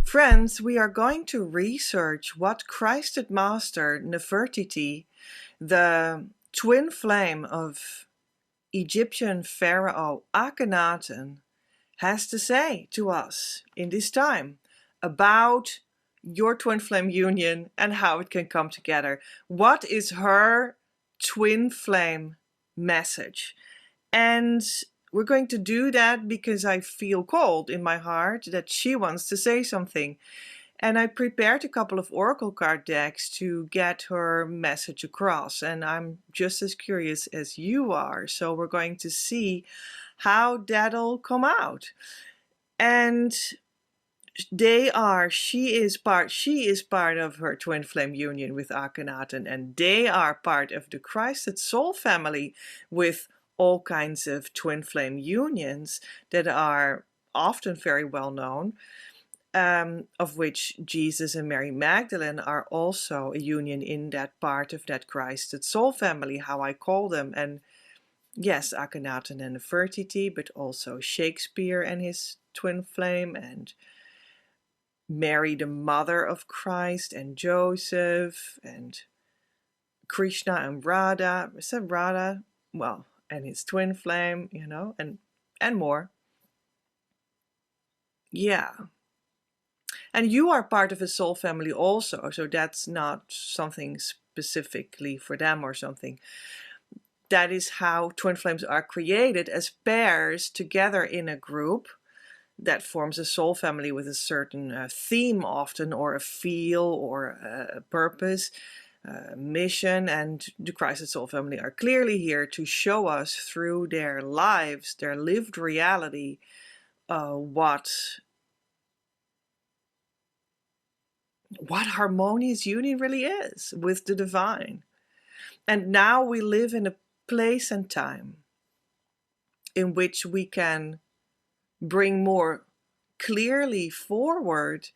Friends, we are going to research what Christed Master Nefertiti, the twin flame of Egyptian pharaoh Akhenaten, has to say to us in this time about your twin flame union and how it can come together. What is her twin flame message? And we're going to do that because I feel called in my heart that she wants to say something. And I prepared a couple of oracle card decks to get her message across. And I'm just as curious as you are. So we're going to see how that'll come out. And she is part of her twin flame union with Akhenaten, and they are part of the Christed soul family with all kinds of twin flame unions that are often very well known, of which Jesus and Mary Magdalene are also a union in that part of that Christed soul family, how I call them. And yes, Akhenaten and Nefertiti, but also Shakespeare and his twin flame, and Mary, the mother of Christ, and Joseph, and Krishna and Radha. Is that Radha? Well, and his twin flame, and more. Yeah. And you are part of a soul family also, so that's not something specifically for them or something. That is how twin flames are created, as pairs together in a group that forms a soul family with a certain theme often, or a feel, or a purpose, mission. And the Christed soul family are clearly here to show us through their lives, their lived reality, what harmonious union really is with the divine. And now we live in a place and time in which we can bring more clearly forward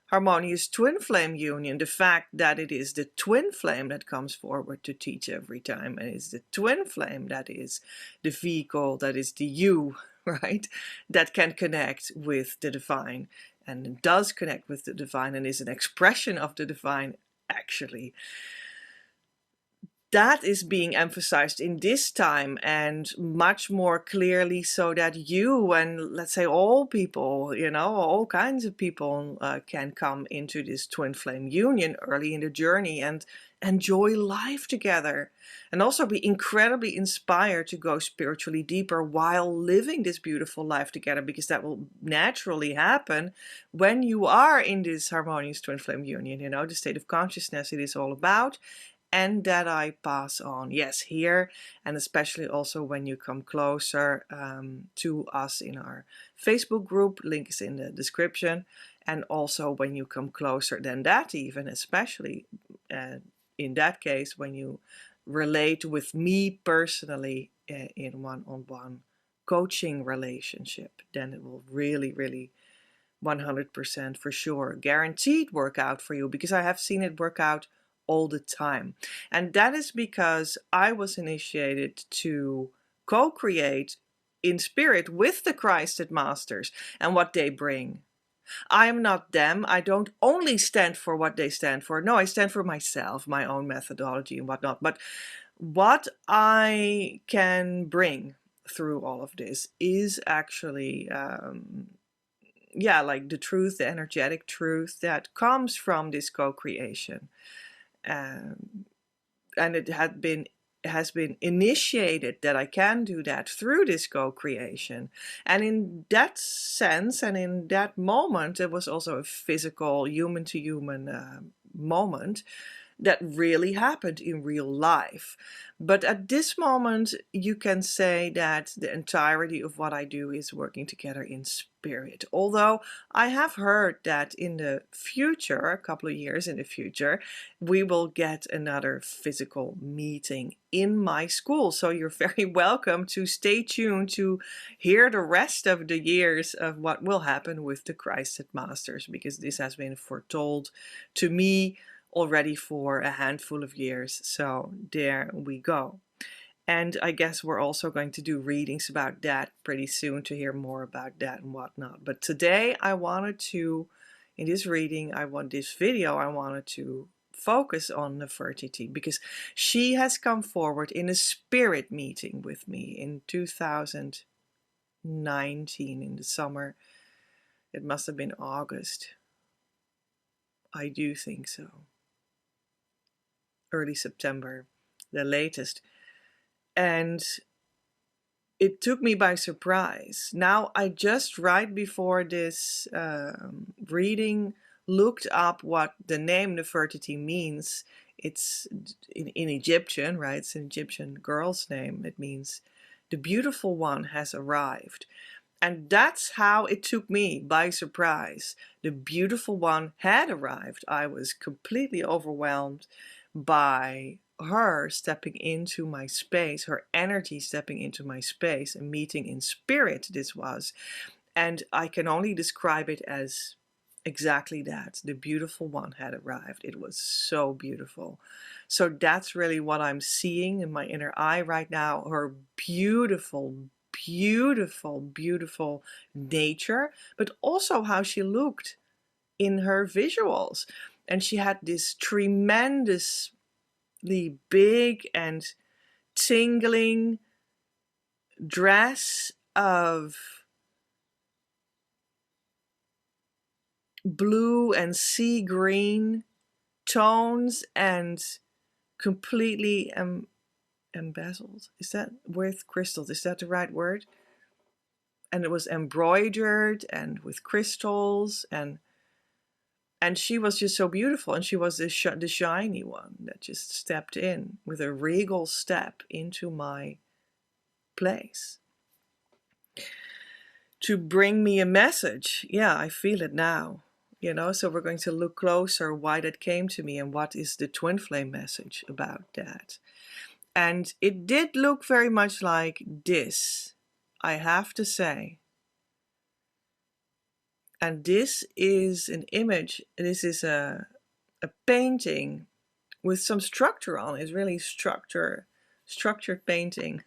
harmonious twin flame union, the fact that it is the twin flame that comes forward to teach every time, and it's the twin flame that is the vehicle, that is the you, right, that can connect with the divine, and does connect with the divine, and is an expression of the divine, actually. That is being emphasized in this time, and much more clearly, so that you and, let's say, all people, all kinds of people can come into this twin flame union early in the journey and enjoy life together, and also be incredibly inspired to go spiritually deeper while living this beautiful life together, because that will naturally happen when you are in this harmonious twin flame union, the state of consciousness it is all about. And that I pass on, yes, here, and especially also when you come closer to us in our Facebook group, link is in the description, and also when you come closer than that even, especially in that case, when you relate with me personally in one-on-one coaching relationship, then it will really, really 100% for sure, guaranteed work out for you, because I have seen it work out all the time. And that is because I was initiated to co-create in spirit with the Christed Masters and what they bring. I am not them. I don't only stand for what they stand for. No, I stand for myself, my own methodology and whatnot. But what I can bring through all of this is actually like the truth, the energetic truth that comes from this co-creation. And it has been initiated that I can do that through this co-creation. And in that sense, and in that moment, it was also a physical, human-to-human moment that really happened in real life. But at this moment, you can say that the entirety of what I do is working together in spirit. Although I have heard that in the future, a couple of years in the future, we will get another physical meeting in my school. So you're very welcome to stay tuned to hear the rest of the years of what will happen with the Christed Masters, because this has been foretold to me already for a handful of years. So there we go. And I guess we're also going to do readings about that pretty soon to hear more about that and whatnot. But today I wanted to in this reading, this video, I wanted to focus on Nefertiti because she has come forward in a spirit meeting with me in 2019 in the summer. It must have been August. I do think so. Early September, the latest. And it took me by surprise. Now, I just right before this reading looked up what the name Nefertiti means. It's in Egyptian, right? It's an Egyptian girl's name. It means the beautiful one has arrived. And that's how it took me by surprise. The beautiful one had arrived. I was completely overwhelmed by her stepping into my space, her energy stepping into my space, a meeting in spirit this was. And I can only describe it as exactly that. The beautiful one had arrived. It was so beautiful. So that's really what I'm seeing in my inner eye right now. Her beautiful, beautiful, beautiful nature, but also how she looked in her visuals. And she had this tremendously big and tingling dress of blue and sea green tones and completely embezzled. Is that with crystals? Is that the right word? And it was embroidered and with crystals, and she was just so beautiful. And she was the shiny one that just stepped in with a regal step into my place to bring me a message. Yeah, I feel it now. So we're going to look closer why that came to me and what is the twin flame message about that. And it did look very much like this, I have to say. And this is an image, this is a painting with some structure on it. It's really structured painting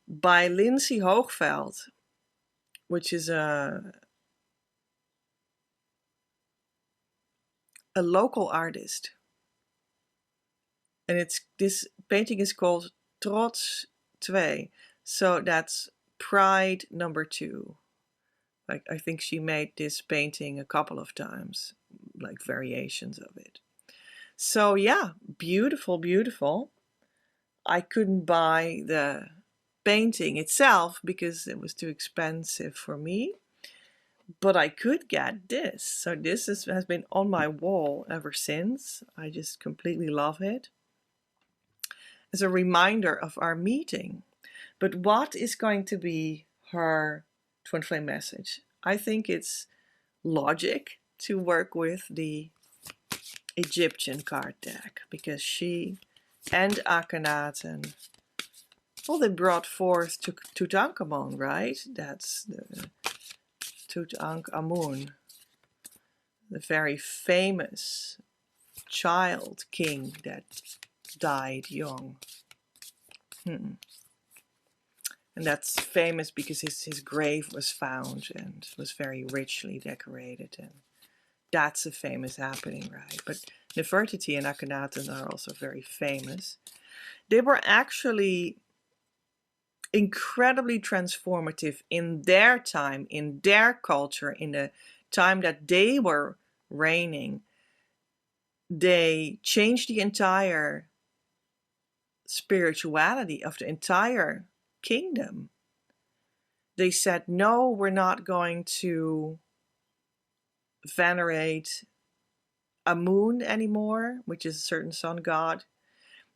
by Lindsay Hoogveld, which is a local artist. And this painting is called Trots 2. So that's Pride number 2. Like, I think she made this painting a couple of times, like variations of it. So yeah, beautiful, beautiful. I couldn't buy the painting itself because it was too expensive for me. But I could get this. So this has been on my wall ever since. I just completely love it. As a reminder of our meeting. But what is going to be her twin flame message? I think it's logic to work with the Egyptian card deck, because she and Akhenaten, well, they brought forth Tutankhamun, right? That's the Tutankhamun, the very famous child king that died young. And that's famous because his grave was found and was very richly decorated, and that's a famous happening, right? But Nefertiti and Akhenaten are also very famous. They were actually incredibly transformative in their time, in their culture, in the time that they were reigning. They changed the entire spirituality of the entire kingdom. They said, no, we're not going to venerate Amun anymore, which is a certain sun god.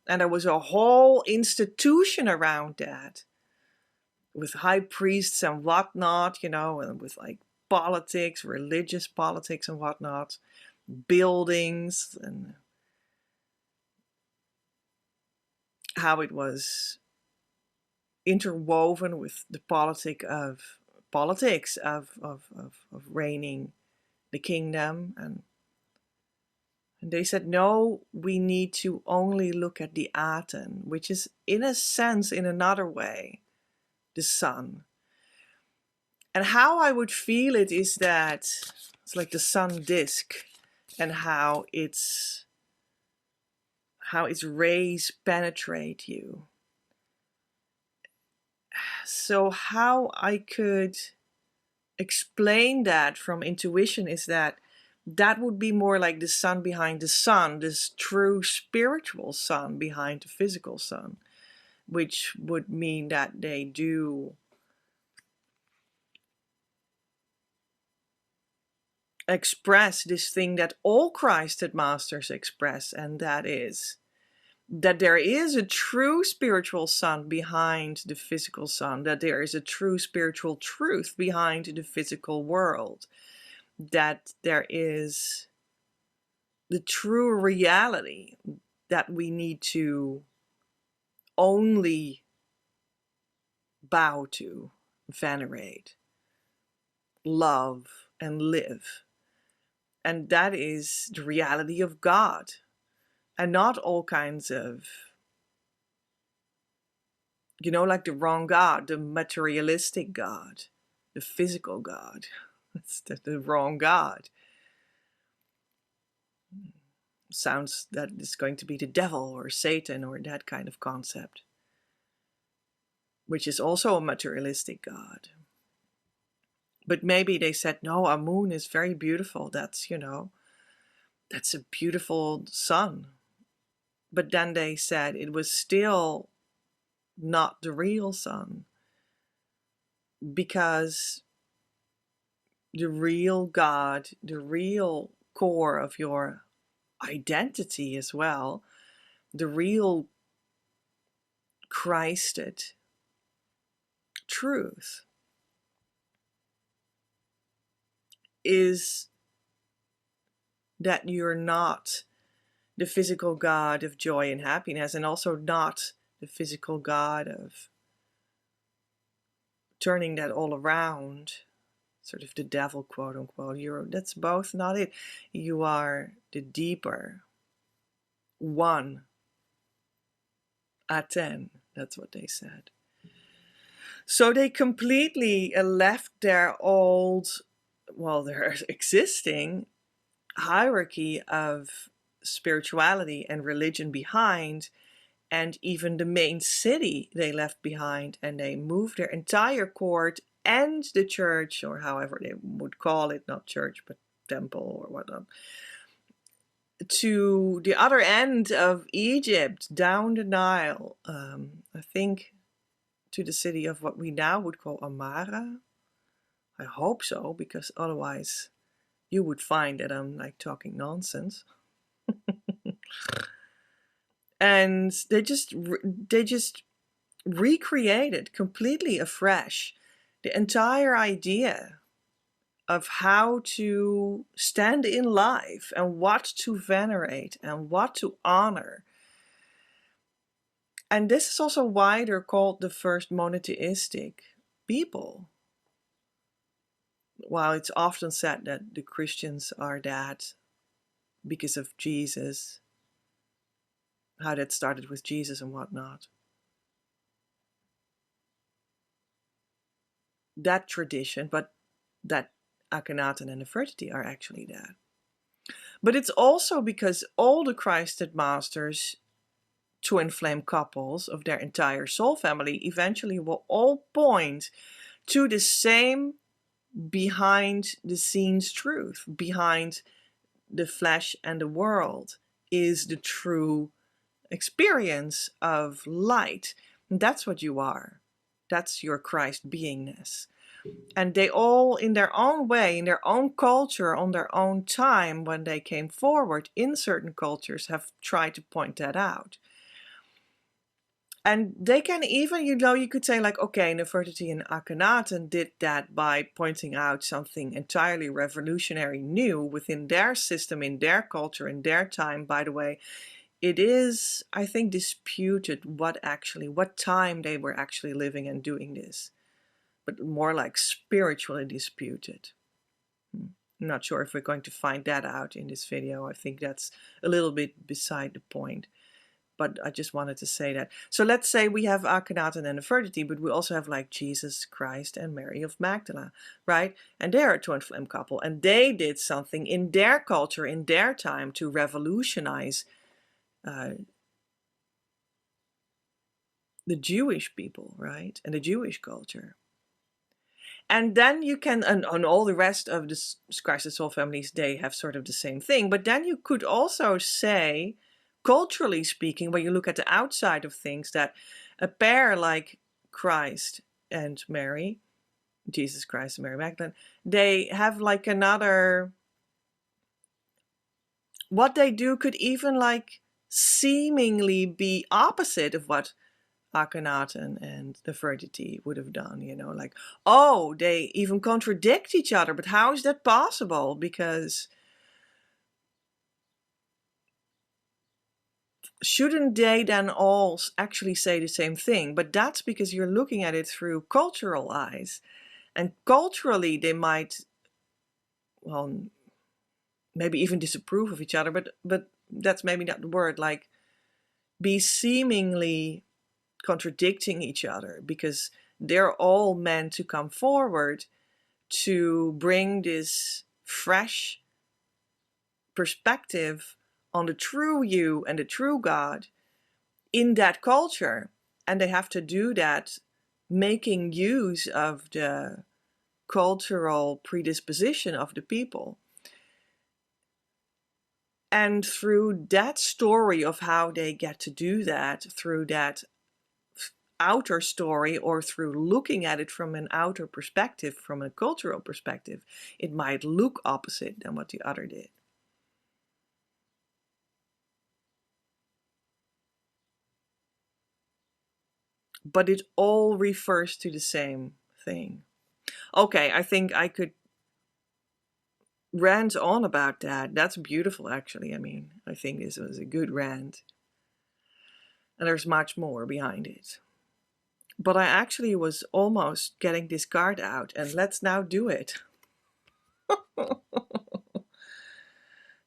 And there was a whole institution around that, with high priests and whatnot, and with like politics, religious politics and whatnot, buildings, and how it was interwoven with the politics of reigning the kingdom. And they said, no, we need to only look at the Aten, which is, in a sense, in another way, the sun. And how I would feel it is that, It's like the sun disk, and how its rays penetrate you. So how I could explain that from intuition is that would be more like the sun behind the sun, this true spiritual sun behind the physical sun, which would mean that they do express this thing that all Christed Masters express, and that is that there is a true spiritual sun behind the physical sun, that there is a true spiritual truth behind the physical world, that there is the true reality that we need to only bow to, venerate, love, and live. And that is the reality of God, and not all kinds of, like the wrong God, the materialistic God, the physical God. That's the wrong God. Sounds that it's going to be the devil or Satan or that kind of concept, which is also a materialistic God. But maybe they said, no, a moon is very beautiful. That's, that's a beautiful sun. But then they said it was still not the real sun, because the real God, the real core of your identity as well, the real Christed truth is that you're not the physical God of joy and happiness, and also not the physical God of turning that all around, sort of the devil, quote unquote. That's both not it. You are the deeper one. Aten, that's what they said. So they completely left their old, their existing hierarchy of spirituality and religion behind, and even the main city they left behind, and they moved their entire court and the church, or however they would call it, not church but temple or whatnot, to the other end of Egypt, down the Nile, I think to the city of what we now would call Amara. I hope so, because otherwise you would find that I'm like talking nonsense. And they just recreated completely afresh the entire idea of how to stand in life and what to venerate and what to honor. And this is also why they're called the first monotheistic people. While it's often said that the Christians are that because of Jesus, how that started with Jesus and whatnot. That tradition, but that Akhenaten and Nefertiti are actually that. But it's also because all the Christed Masters, twin flame couples of their entire soul family, eventually will all point to the same behind the scenes truth. Behind the flesh and the world is the true experience of light. And that's what you are. That's your Christ beingness. And they all, in their own way, in their own culture, on their own time, when they came forward in certain cultures, have tried to point that out. And they can even, you could say like, okay, Nefertiti and Akhenaten did that by pointing out something entirely revolutionary new within their system, in their culture, in their time. By the way, it is, I think, disputed what time they were actually living and doing this. But more like spiritually disputed. I'm not sure if we're going to find that out in this video. I think that's a little bit beside the point. but I just wanted to say that. So let's say we have Akhenaten and Nefertiti, but we also have like Jesus Christ and Mary of Magdala, right? And they're a twin flame couple, and they did something in their culture, in their time, to revolutionize the Jewish people, right? And the Jewish culture. And then you can, and on all the rest of the Christed Soul families, they have sort of the same thing. But then you could also say, culturally speaking, when you look at the outside of things, that a pair like Christ and Mary, Jesus Christ and Mary Magdalene, they have like another, what they do could even like seemingly be opposite of what Akhenaten and Nefertiti would have done, you know, like, oh, they even contradict each other, but how is that possible? Because shouldn't they then all actually say the same thing? But that's because you're looking at it through cultural eyes. And culturally, they might, well, maybe even disapprove of each other, but that's maybe not the word, like be seemingly contradicting each other, because they're all meant to come forward to bring this fresh perspective on the true you and the true God in that culture. And they have to do that making use of the cultural predisposition of the people. And through that story of how they get to do that, through that outer story, or through looking at it from an outer perspective, from a cultural perspective, it might look opposite than what the other did. But it all refers to the same thing. Okay, I think I could rant on about that. That's beautiful, actually. I mean, I think this was a good rant. And there's much more behind it. But I actually was almost getting this card out, and let's now do it.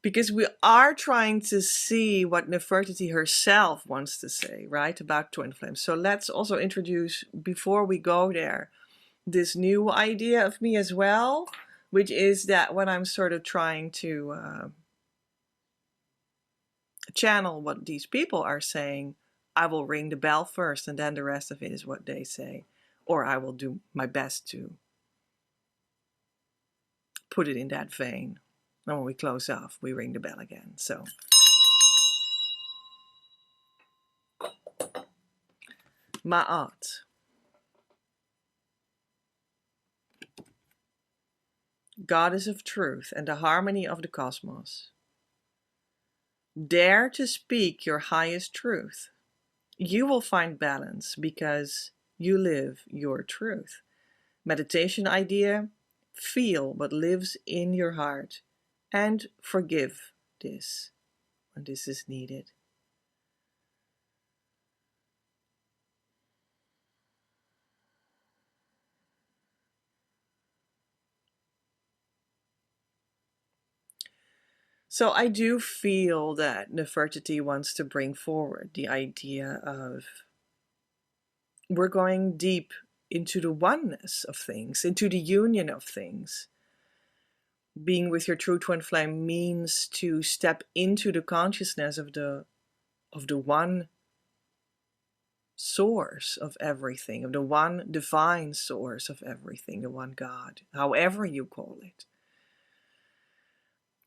Because we are trying to see what Nefertiti herself wants to say, right, about twin flames. So let's also introduce, before we go there, this new idea of me as well, which is that when I'm sort of trying to channel what these people are saying, I will ring the bell first, and then the rest of it is what they say. Or I will do my best to put it in that vein. And when we close off, we ring the bell again. So, Ma'at. Goddess of truth and the harmony of the cosmos. Dare to speak your highest truth. You will find balance because you live your truth. Meditation idea, feel what lives in your heart and forgive this when this is needed. So I do feel that Nefertiti wants to bring forward the idea of we're going deep into the oneness of things, into the union of things. Being with your true twin flame means to step into the consciousness of the one source of everything, of the one divine source of everything, the one God, however you call it.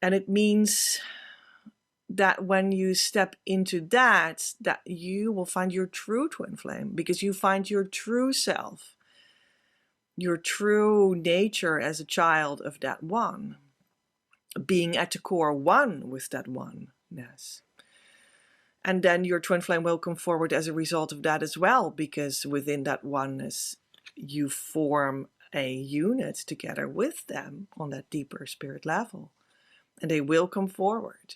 And it means that when you step into that you will find your true twin flame, because you find your true self, your true nature as a child of that one, being at the core one with that oneness. And then your twin flame will come forward as a result of that as well, because within that oneness you form a unit together with them on that deeper spirit level. And they will come forward.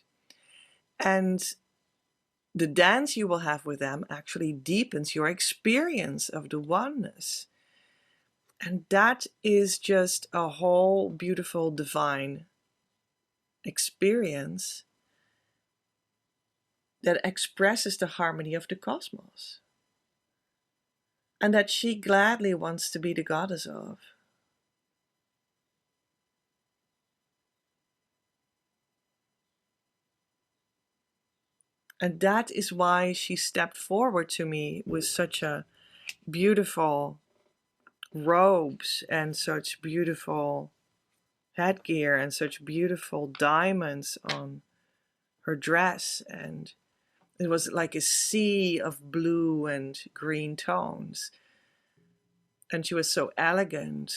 And the dance you will have with them actually deepens your experience of the oneness. And that is just a whole beautiful divine experience that expresses the harmony of the cosmos, and that she gladly wants to be the goddess of. And that is why she stepped forward to me with such a beautiful robes and such beautiful headgear and such beautiful diamonds on her dress. And it was like a sea of blue and green tones. And she was so elegant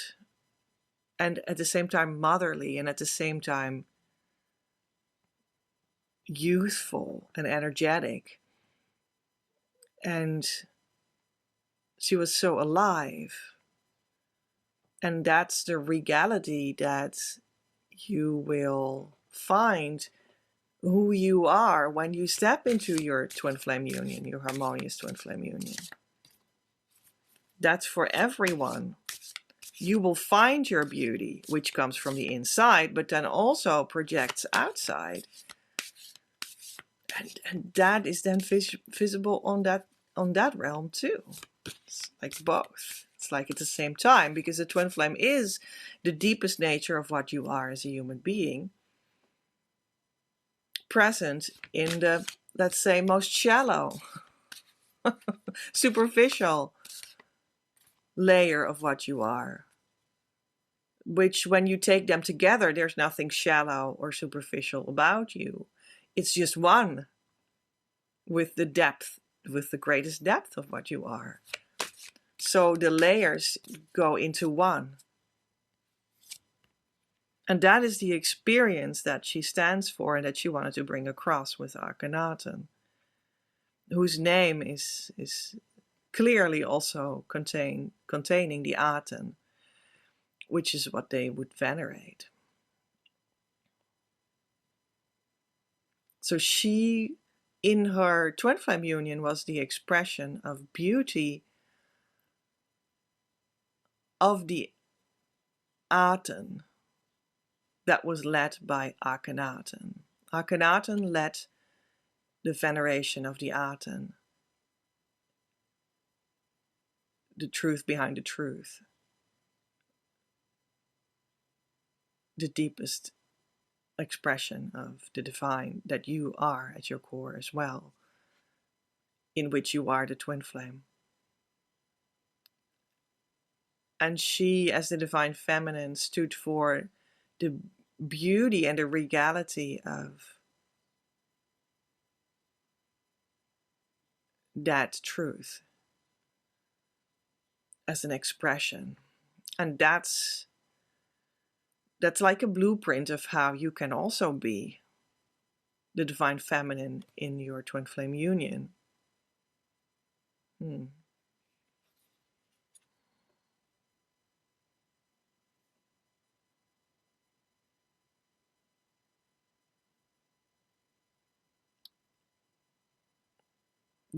and at the same time motherly and at the same time youthful and energetic. And she was so alive. And that's the regality that you will find who you are when you step into your twin flame union, your harmonious twin flame union. That's for everyone. You will find your beauty, which comes from the inside, but then also projects outside. And that is then visible on that realm too. It's like both. It's like at the same time, because the twin flame is the deepest nature of what you are as a human being, present in the, let's say, most shallow, superficial layer of what you are. Which, when you take them together, there's nothing shallow or superficial about you. It's just one with the depth, with the greatest depth of what you are. So the layers go into one. And that is the experience that she stands for and that she wanted to bring across with Akhenaten, whose name is clearly also containing the Aten, which is what they would venerate. So she, in her twin flame union, was the expression of beauty of the Aten that was led by Akhenaten. Akhenaten led the veneration of the Aten, the truth behind the truth, the deepest expression of the divine that you are at your core as well, in which you are the twin flame. And she, as the divine feminine, stood for the beauty and the regality of that truth as an expression. And that's like a blueprint of how you can also be the divine feminine in your twin flame union.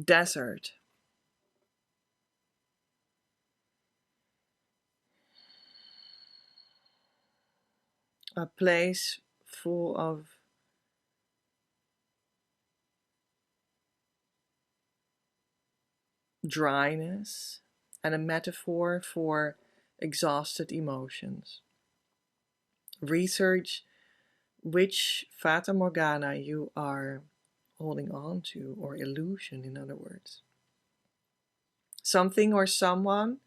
Desert. A place full of dryness and a metaphor for exhausted emotions. Research which Fata Morgana you are holding on to, or illusion, in other words. Something or someone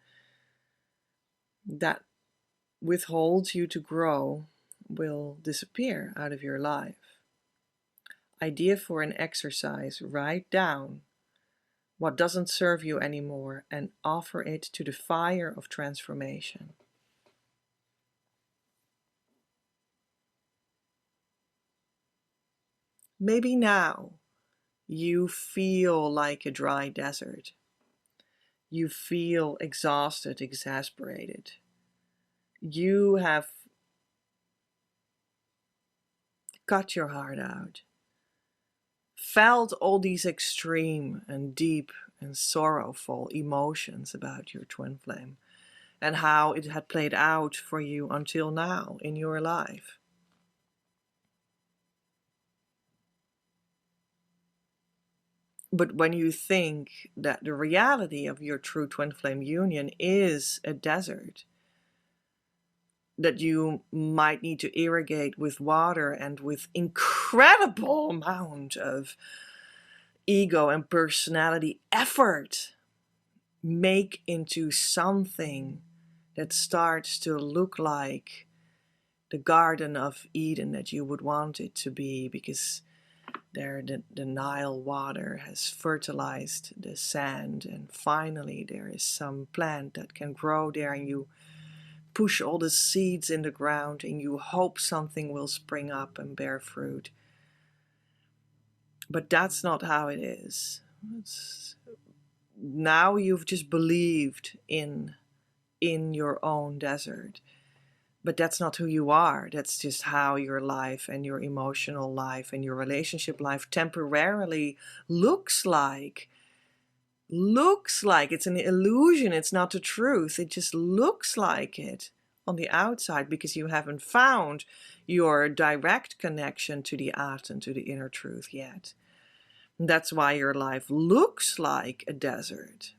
that withholds you to grow will disappear out of your life. Idea for an exercise: write down what doesn't serve you anymore and offer it to the fire of transformation. Maybe now you feel like a dry desert. You feel exhausted, exasperated. You have cut your heart out, felt all these extreme and deep and sorrowful emotions about your twin flame and how it had played out for you until now in your life. But when you think that the reality of your true twin flame union is a desert, that you might need to irrigate with water and with incredible amount of ego and personality effort, make into something that starts to look like the Garden of Eden that you would want it to be, because there the Nile water has fertilized the sand, and finally there is some plant that can grow there, and you push all the seeds in the ground and you hope something will spring up and bear fruit. But that's not how it is. Now you've just believed in your own desert. But that's not who you are. That's just how your life and your emotional life and your relationship life temporarily looks like. It's an illusion. It's not the truth. It just looks like it on the outside because you haven't found your direct connection to the Aten, to the inner truth yet. And that's why your life looks like a desert.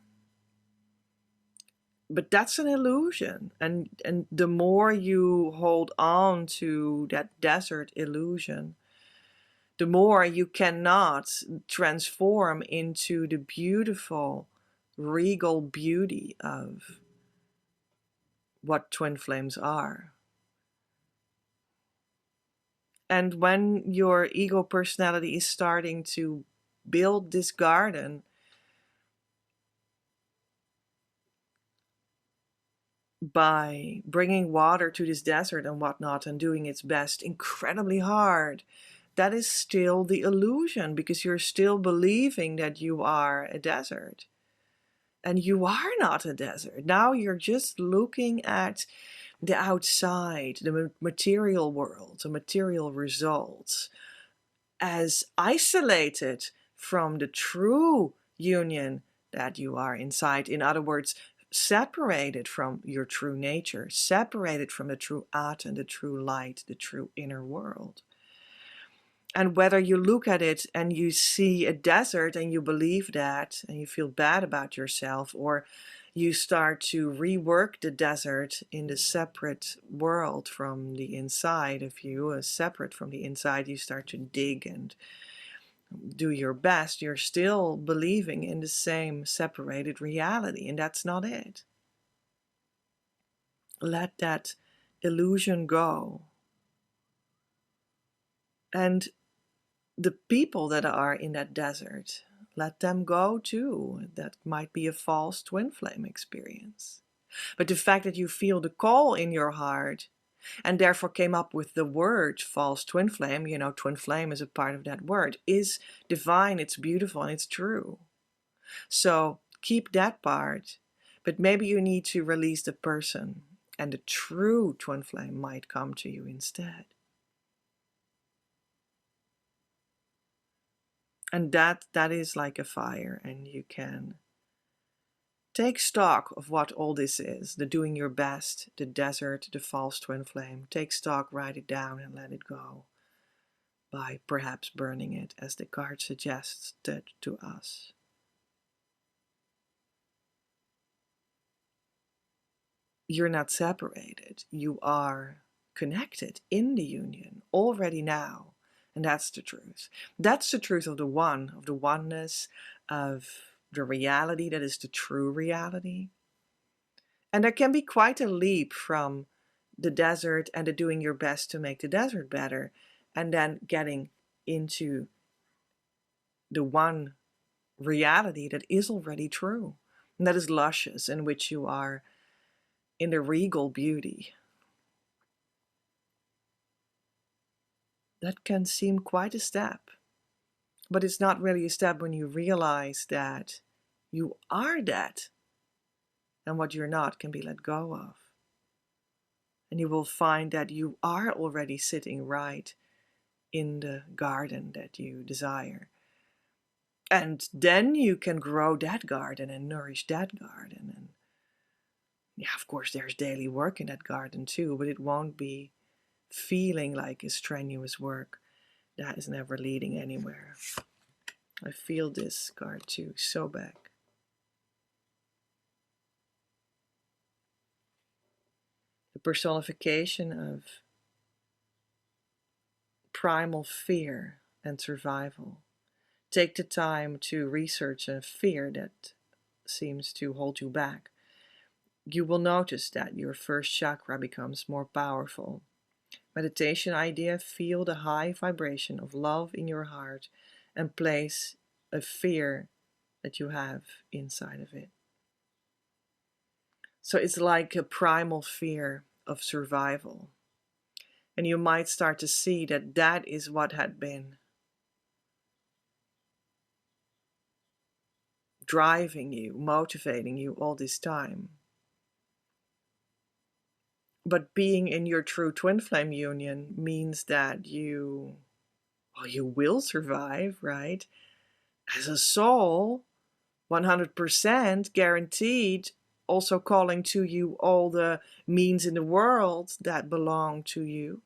But that's an illusion. And the more you hold on to that desert illusion, the more you cannot transform into the beautiful, regal beauty of what twin flames are. And when your ego personality is starting to build this garden, by bringing water to this desert and whatnot and doing its best incredibly hard, that is still the illusion, because you're still believing that you are a desert. And you are not a desert. Now you're just looking at the outside, the material world, the material results, as isolated from the true union that you are inside. In other words, separated from your true nature, separated from the true Aten, the true light, the true inner world. And whether you look at it and you see a desert and you believe that and you feel bad about yourself, or you start to rework the desert in the separate world from the inside of you, separate from the inside, you start to dig and do your best, you're still believing in the same separated reality, and that's not it. Let that illusion go. And the people that are in that desert, let them go too. That might be a false twin flame experience. But the fact that you feel the call in your heart and therefore came up with the word false twin flame, you know, twin flame is a part of that word, is divine, it's beautiful, and it's true. So keep that part, but maybe you need to release the person, and the true twin flame might come to you instead. And that is like a fire, and you can take stock of what all this is, the doing your best, the desert, the false twin flame. Take stock, write it down, and let it go by perhaps burning it, as the card suggests to us. You're not separated. You are connected in the union already now. And that's the truth. That's the truth of the one, of the oneness, of the reality that is the true reality. And there can be quite a leap from the desert and the doing your best to make the desert better, and then getting into the one reality that is already true, and that is luscious, in which you are in the regal beauty. That can seem quite a step, but it's not really a step when you realize that you are that, and what you're not can be let go of. And you will find that you are already sitting right in the garden that you desire. And then you can grow that garden and nourish that garden. And yeah, of course, there's daily work in that garden too, but it won't be feeling like a strenuous work that is never leading anywhere. I feel this card too, so back. The personification of primal fear and survival. Take the time to research a fear that seems to hold you back. You will notice that your first chakra becomes more powerful. Meditation idea: feel the high vibration of love in your heart and place a fear that you have inside of it. So it's like a primal fear of survival. And you might start to see that that is what had been driving you, motivating you all this time. But being in your true twin flame union means that you will survive, right? As a soul, 100% guaranteed, also calling to you all the means in the world that belong to you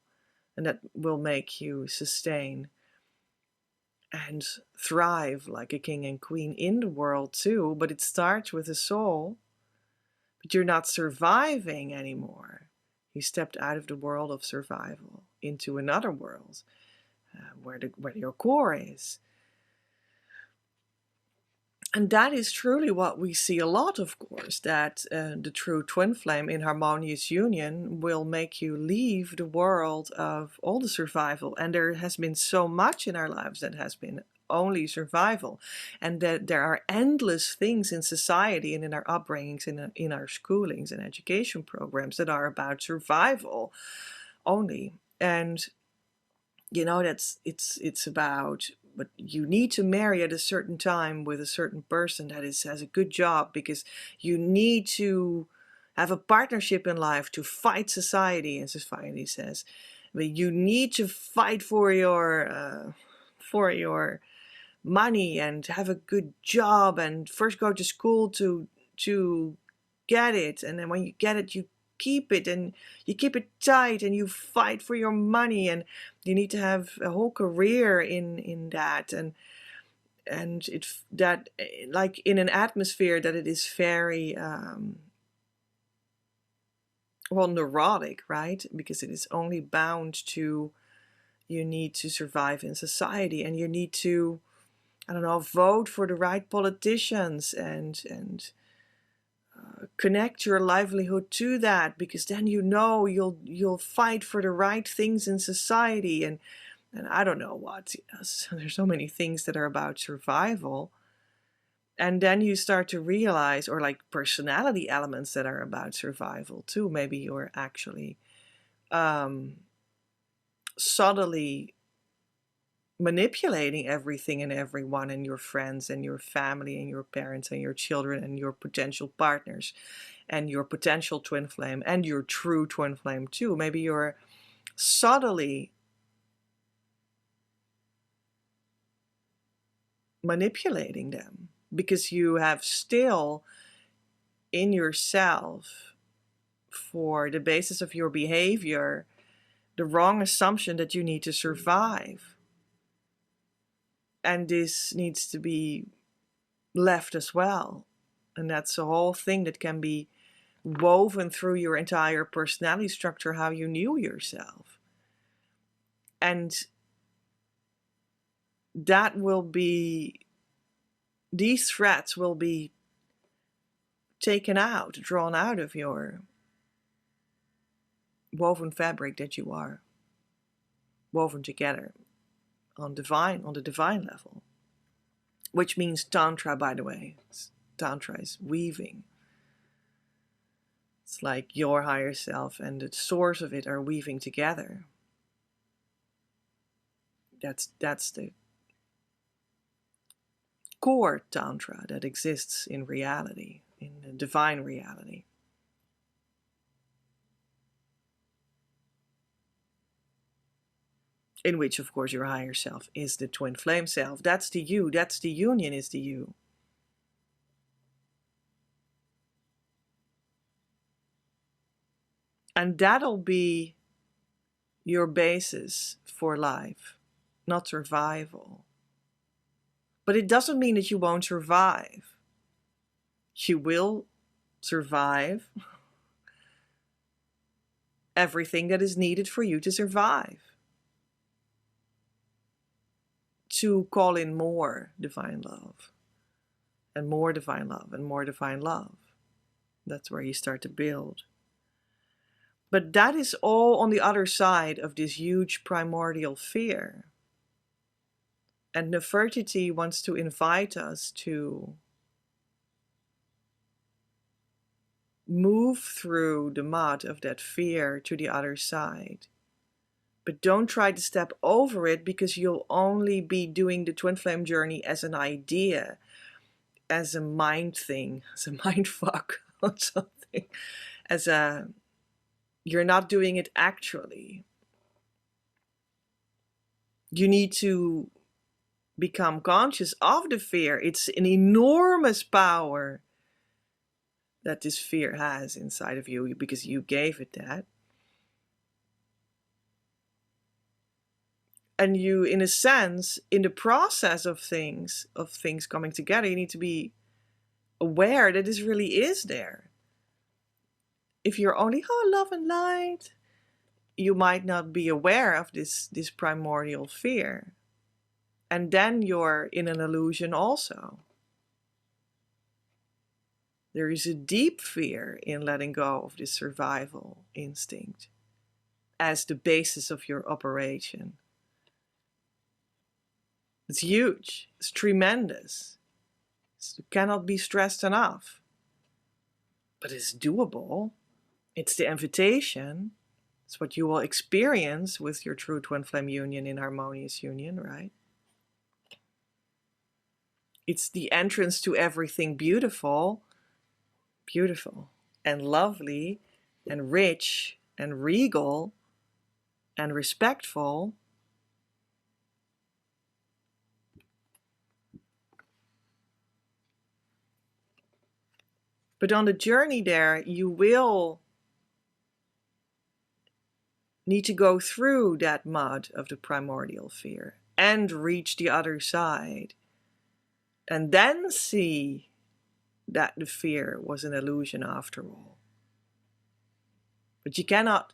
and that will make you sustain and thrive like a king and queen in the world too. But it starts with the soul. But you're not surviving anymore. You stepped out of the world of survival into another world where your core is. And that is truly what we see a lot, of course, that the true twin flame in harmonious union will make you leave the world of all the survival. And there has been so much in our lives that has been only survival, and that there are endless things in society and in our upbringings, in our schoolings and education programs that are about survival only. And you know, it's about, but you need to marry at a certain time with a certain person that has a good job, because you need to have a partnership in life to fight society, and society says, but you need to fight for your money and have a good job and first go to school to get it, and then when you get it you keep it, and you keep it tight, and you fight for your money, and you need to have a whole career in that, and it's that, like, in an atmosphere that it is very neurotic, right? Because it is only bound to, you need to survive in society, and you need to, I don't know, vote for the right politicians and connect your livelihood to that, because then you'll fight for the right things in society, and I don't know what. Yes, there's so many things that are about survival, and then you start to realize, or like personality elements that are about survival too. Maybe you're actually subtly manipulating everything and everyone, and your friends and your family and your parents and your children and your potential partners and your potential twin flame and your true twin flame too. Maybe you're subtly manipulating them because you have still in yourself, for the basis of your behavior, the wrong assumption that you need to survive. And this needs to be left as well. And that's a whole thing that can be woven through your entire personality structure, how you knew yourself. And that will be, these threads will be taken out, drawn out of your woven fabric that you are, woven together on the divine level. Which means Tantra, by the way. Tantra is weaving. It's like your higher self and the source of it are weaving together. That's the core Tantra that exists in reality, in the divine reality. In which, of course, your higher self is the twin flame self. That's the you. That's the union, is the you. And that'll be your basis for life, not survival. But it doesn't mean that you won't survive. You will survive everything that is needed for you to survive. To call in more divine love, and more divine love, and more divine love. That's where you start to build. But that is all on the other side of this huge primordial fear. And Nefertiti wants to invite us to move through the mud of that fear to the other side. But don't try to step over it, because you'll only be doing the twin flame journey as an idea, as a mind thing, as a mind fuck or something, you're not doing it actually. You need to become conscious of the fear. It's an enormous power that this fear has inside of you, because you gave it that. And you, in a sense, in the process of things coming together, you need to be aware that this really is there. If you're only, love and light, you might not be aware of this primordial fear. And then you're in an illusion also. There is a deep fear in letting go of this survival instinct as the basis of your operation. It's huge. It's tremendous. It cannot be stressed enough. But it's doable. It's the invitation. It's what you will experience with your true twin flame union in harmonious union, right? It's the entrance to everything beautiful, and lovely, and rich, and regal, and respectful. But on the journey there, you will need to go through that mud of the primordial fear and reach the other side. And then see that the fear was an illusion after all. But you cannot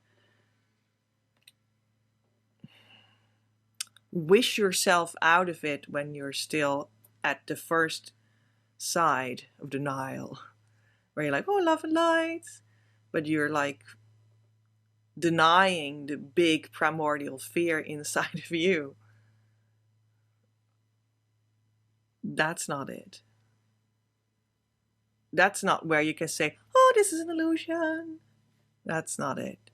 wish yourself out of it when you're still at the first side of the Nile, where you're like, love and light, but you're like denying the big primordial fear inside of you. That's not it. That's not where you can say, this is an illusion. That's not it.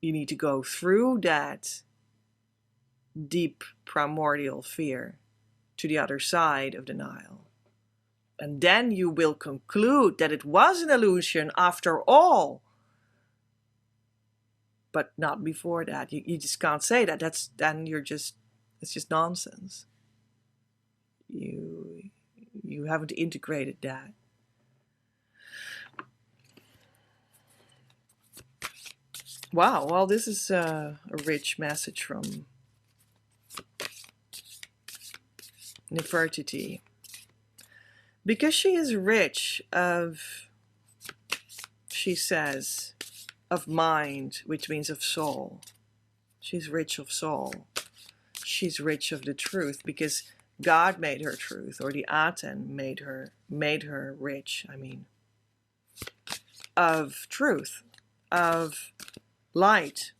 You need to go through that deep primordial fear to the other side of the Nile. And then you will conclude that it was an illusion after all. But not before that. You just can't say that. It's just nonsense. You haven't integrated that. Wow, well, this is a rich message from Nefertiti. Because she is rich of, she says, of mind, which means of soul. She's rich of soul. She's rich of the truth, because God made her truth, or the Aten made her rich, of truth, of light.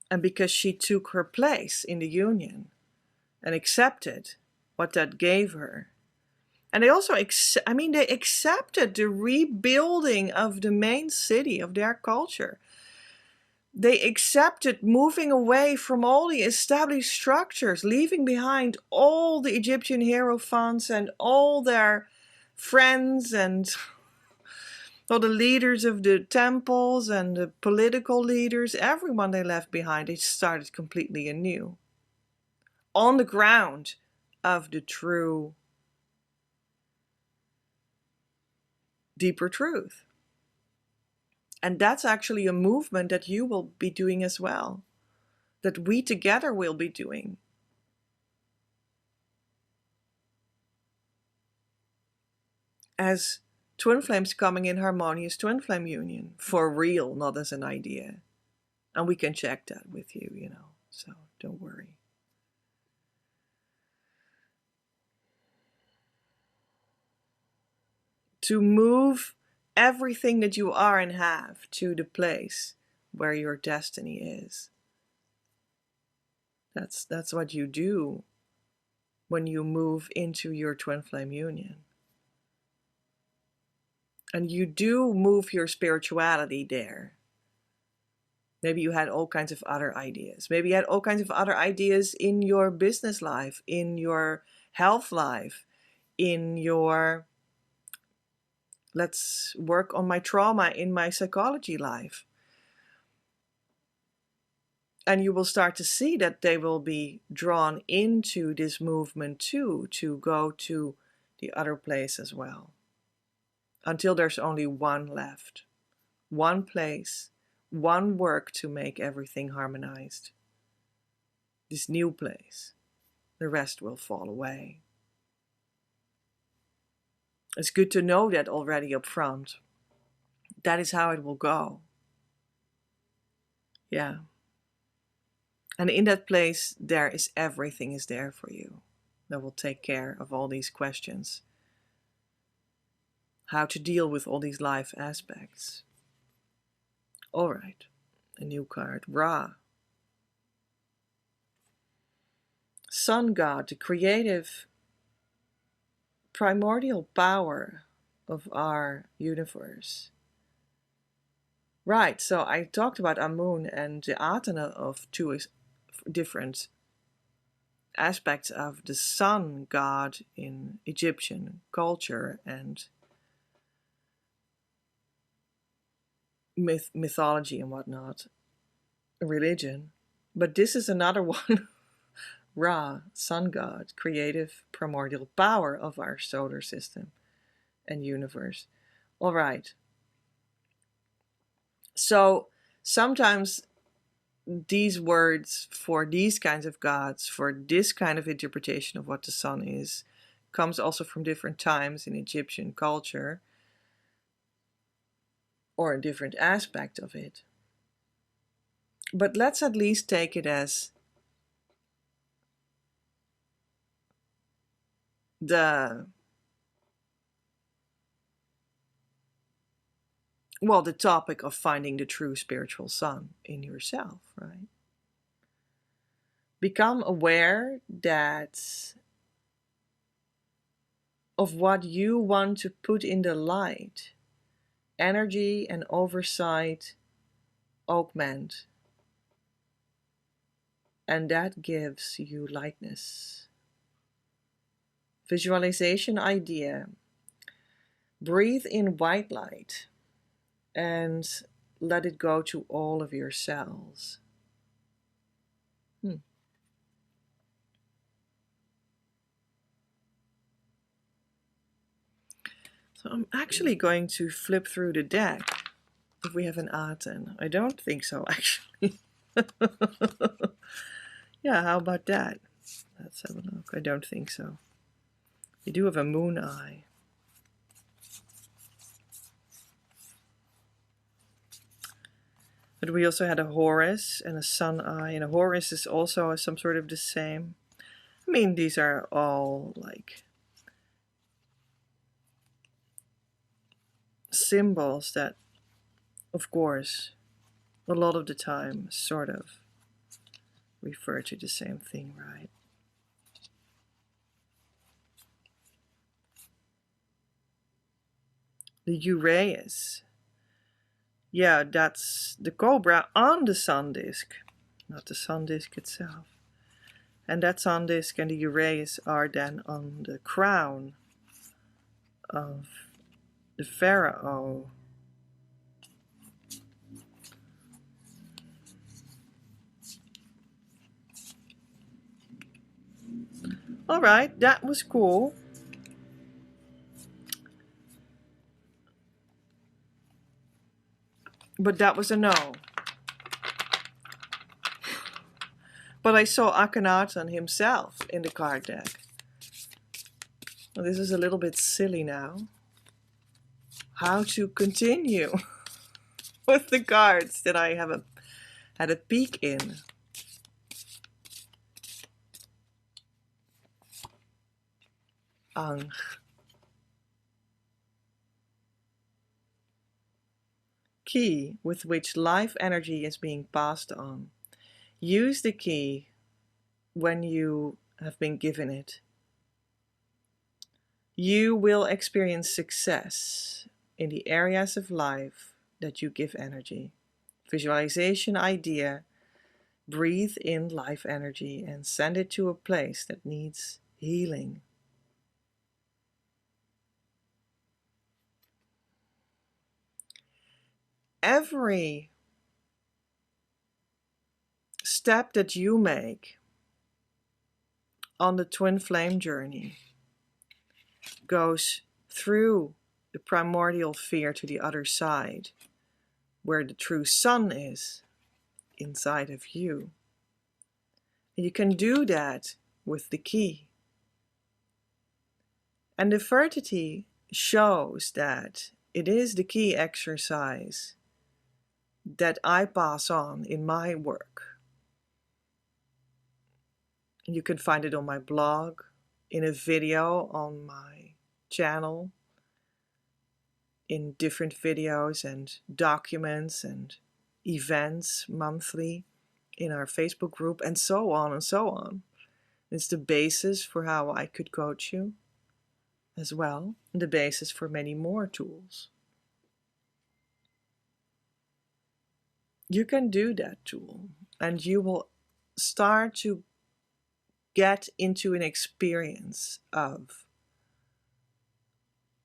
And because she took her place in the union and accepted what that gave her. And they also they accepted the rebuilding of the main city of their culture. They accepted moving away from all the established structures, leaving behind all the Egyptian hierophants and all their friends and all the leaders of the temples and the political leaders. Everyone they left behind. They started completely anew. On the ground of the true, deeper truth. And that's actually a movement that you will be doing as well. that we together will be doing. As twin flames coming in harmonious twin flame union, for real, not as an idea. And we can check that with you, you know, so don't worry. To move everything that you are and have to the place where your destiny is. That's what you do when you move into your twin flame union. And you do move your spirituality there. Maybe you had all kinds of other ideas. Maybe you had all kinds of other ideas in your business life, in your health life, in your let's work on my trauma in my psychology life. And you will start to see that they will be drawn into this movement too, to go to the other place as well. Until there's only one left. One place, one work to make everything harmonized. This new place. The rest will fall away. It's good to know that already up front. That is how it will go. Yeah. And in that place, there is everything is there for you. That will take care of all these questions. How to deal with all these life aspects. All right, a new card, Ra. Sun God, the creative, primordial power of our universe. Right, so I talked about Amun and the Athena of two different aspects of the sun god in Egyptian culture and mythology and whatnot, religion. But this is another one, Ra, sun god, creative primordial power of our solar system and universe. All right. So sometimes these words for these kinds of gods, for this kind of interpretation of what the sun is, comes also from different times in Egyptian culture or a different aspect of it. But let's at least take it as the topic of finding the true spiritual sun in yourself, right? Become aware of what you want to put in the light. Energy and oversight augment. And that gives you lightness. Visualization idea. Breathe in white light and let it go to all of your cells. So I'm actually going to flip through the deck if we have an Aten. I don't think so, actually. Yeah, how about that? Let's have a look. I don't think so. You do have a moon eye. But we also had a Horus and a sun eye, and a Horus is also some sort of the same. I mean, these are all like symbols that, of course, a lot of the time sort of refer to the same thing, right? The Uraeus. Yeah, that's the cobra on the sun disk, not the sun disk itself. And that sun disk and the Uraeus are then on the crown of the pharaoh. All right, that was cool. But that was a no. But I saw Akhenaten himself in the card deck. Well, this is a little bit silly now. How to continue with the cards that I have had a peek in. Ang. Key with which life energy is being passed on. Use the key when you have been given it. You will experience success in the areas of life that you give energy. Visualization idea, breathe in life energy and send it to a place that needs healing. Every step that you make on the twin flame journey goes through the primordial fear to the other side, where the true sun is inside of you. And you can do that with the key. And Nefertiti shows that it is the key exercise that I pass on in my work. You can find it on my blog, in a video on my channel, in different videos and documents and events monthly in our Facebook group, and so on and so on. It's the basis for how I could coach you as well, and the basis for many more tools. You can do that tool, and you will start to get into an experience of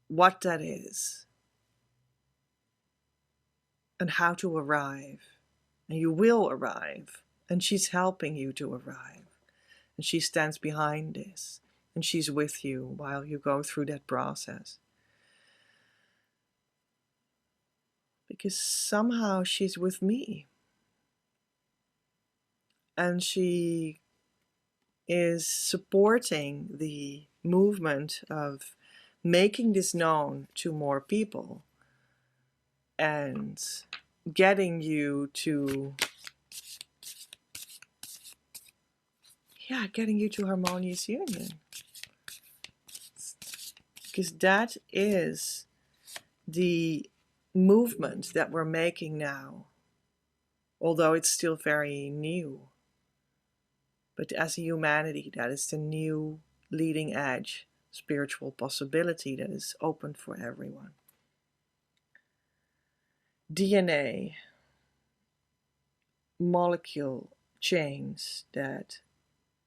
what that is and how to arrive. And you will arrive, and she's helping you to arrive. And she stands behind this, and she's with you while you go through that process. Because somehow she's with me. And she is supporting the movement of making this known to more people and getting you to harmonious union. Because that is the movement that we're making now, although it's still very new. But as a humanity, that is the new leading edge spiritual possibility that is open for everyone. DNA, molecule chains that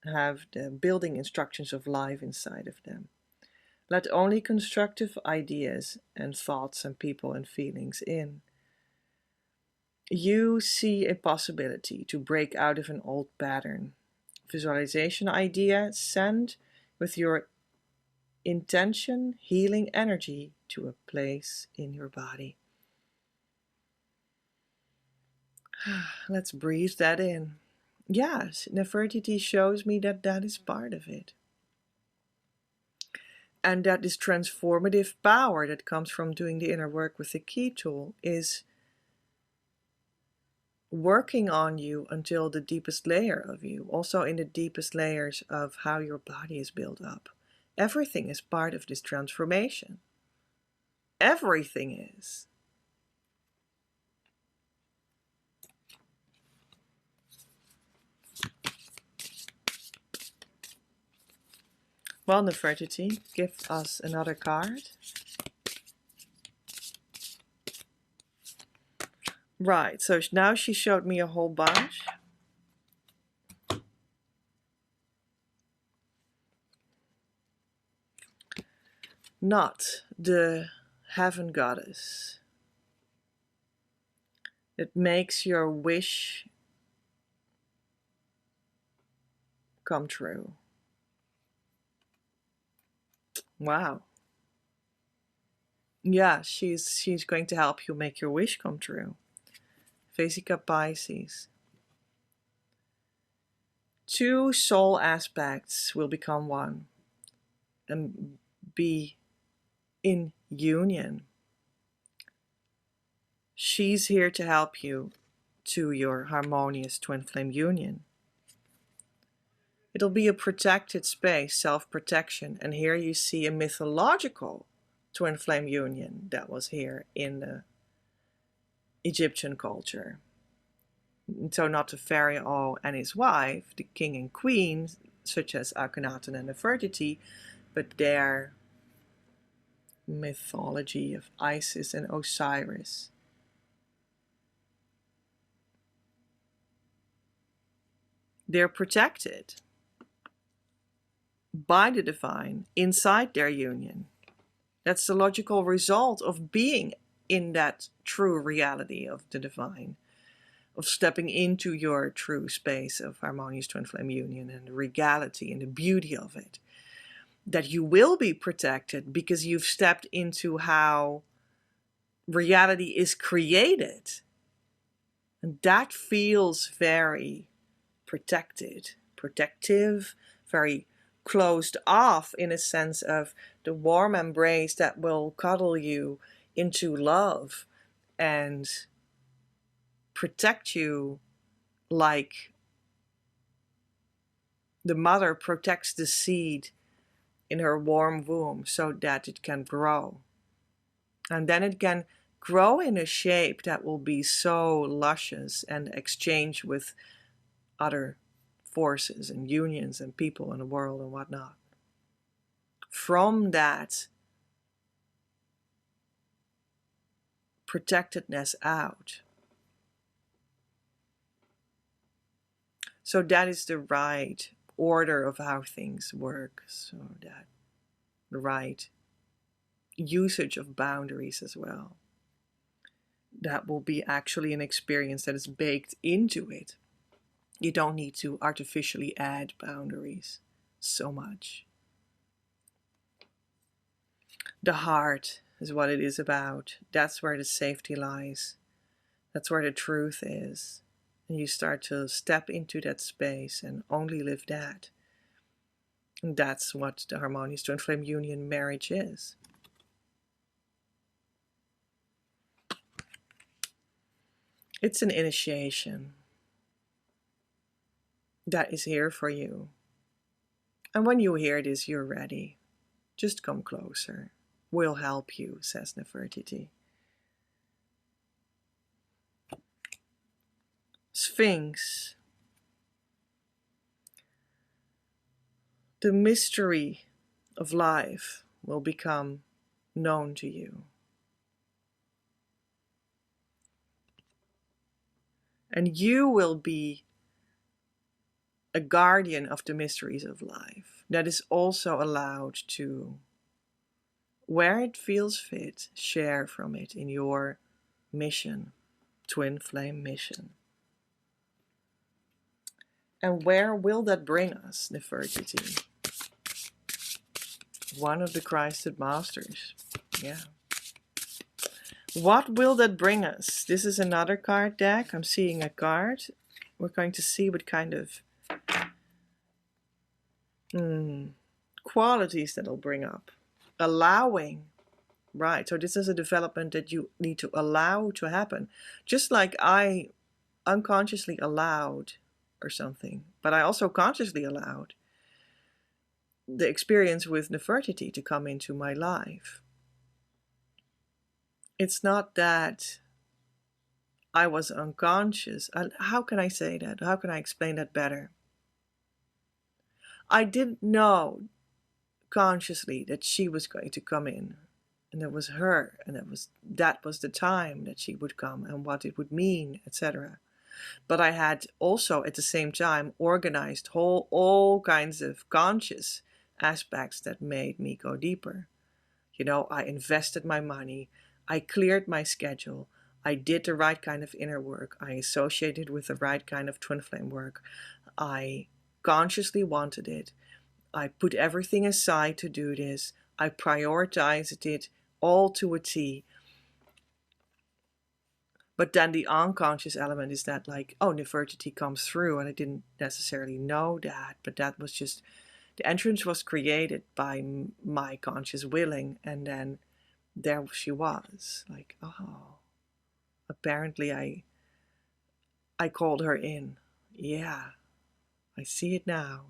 have the building instructions of life inside of them. Let only constructive ideas and thoughts and people and feelings in. You see a possibility to break out of an old pattern. Visualization idea, send with your intention healing energy to a place in your body. Let's breathe that in. Yes, Nefertiti shows me that that is part of it. And that this transformative power that comes from doing the inner work with the key tool is working on you until the deepest layer of you, also in the deepest layers of how your body is built up. Everything is part of this transformation. Everything is. Well, Nefertiti, give us another card. Right, so now she showed me a whole bunch. Not the heaven goddess that makes your wish come true. Wow. Yeah, she's going to help you make your wish come true. Vesica Pisces. two soul aspects will become one and be in union. She's here to help you to your harmonious twin flame union. It'll be a protected space, self-protection. And here you see a mythological twin flame union that was here in the Egyptian culture. And so not the pharaoh and his wife, the king and queen, such as Akhenaten and Nefertiti, but their mythology of Isis and Osiris. They're protected by the divine inside their union. That's the logical result of being in that true reality of the divine, of stepping into your true space of harmonious twin flame union and the regality and the beauty of it. That you will be protected because you've stepped into how reality is created. And that feels very protective, very closed off in a sense of the warm embrace that will cuddle you into love and protect you like the mother protects the seed in her warm womb so that it can grow. And then it can grow in a shape that will be so luscious and exchange with other forces and unions and people in the world and whatnot. From that protectedness out. So that is the right order of how things work. So that the right usage of boundaries as well. That will be actually an experience that is baked into it. You don't need to artificially add boundaries so much. The heart is what it is about. That's where the safety lies. That's where the truth is. And you start to step into that space and only live that. And that's what the harmonious twin flame union marriage is. It's an initiation that is here for you. And when you hear this, you're ready. Just come closer. We'll help you, says Nefertiti. Sphinx. The mystery of life will become known to you. And you will be a guardian of the mysteries of life that is also allowed to, where it feels fit, share from it in your mission, twin flame mission. And where will that bring us, Nefertiti? One of the Christed Masters. Yeah. What will that bring us? This is another card deck. I'm seeing a card. We're going to see what kind of qualities that'll bring up. Allowing. Right. So this is a development that you need to allow to happen. Just like I unconsciously allowed or something. But I also consciously allowed the experience with Nefertiti to come into my life. It's not that I was unconscious. How can I say that? How can I explain that better? I didn't know consciously that she was going to come in. And it was her. And that was the time that she would come and what it would mean, etc. But I had also at the same time organized all kinds of conscious aspects that made me go deeper. You know, I invested my money. I cleared my schedule. I did the right kind of inner work. I associated with the right kind of twin flame work. I consciously wanted it. I put everything aside to do this. I prioritized it all to a T. But then the unconscious element is that like, oh, Nefertiti comes through, and I didn't necessarily know that, but that was just, the entrance was created by my conscious willing, and then there she was, like, oh, apparently I called her in. Yeah, I see it now.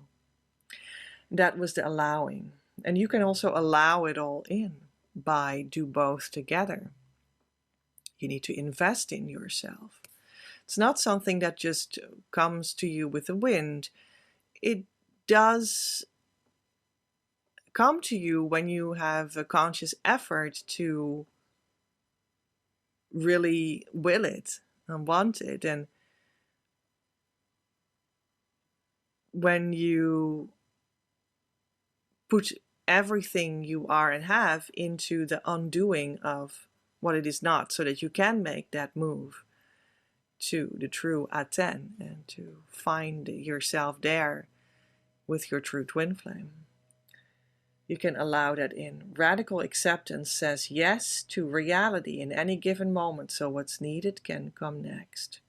That was the allowing. And you can also allow it all in by do both together. You need to invest in yourself. It's not something that just comes to you with the wind. It does come to you when you have a conscious effort to really will it and want it. And when you put everything you are and have into the undoing of what it is not, so that you can make that move to the true Aten and to find yourself there with your true twin flame. You can allow that in. Radical acceptance says yes to reality in any given moment, so what's needed can come next.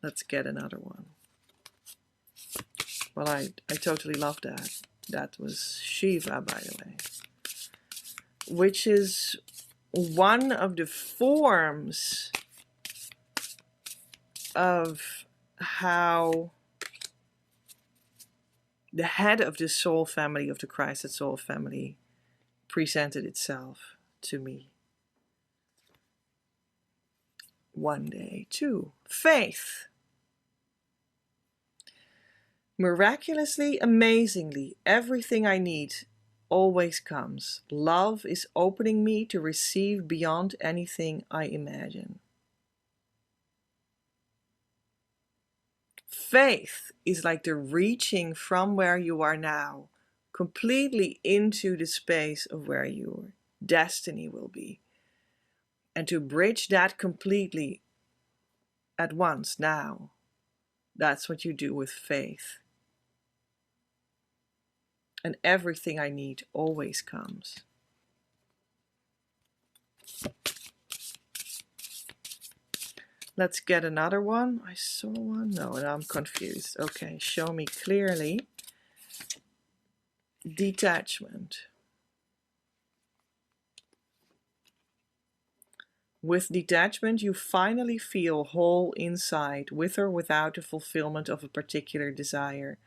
Let's get another one. Well, I totally love that. That was Shiva, by the way. Which is one of the forms of how the head of the soul family, of the Christed soul family, presented itself to me one day too. Faith. Miraculously, amazingly, everything I need always comes. Love is opening me to receive beyond anything I imagine. Faith is like the reaching from where you are now completely into the space of where your destiny will be. And to bridge that completely at once now, that's what you do with faith. And everything I need always comes. Let's get another one. I saw one. No, I'm confused. Okay, show me clearly. Detachment. With detachment, you finally feel whole inside, with or without the fulfillment of a particular desire.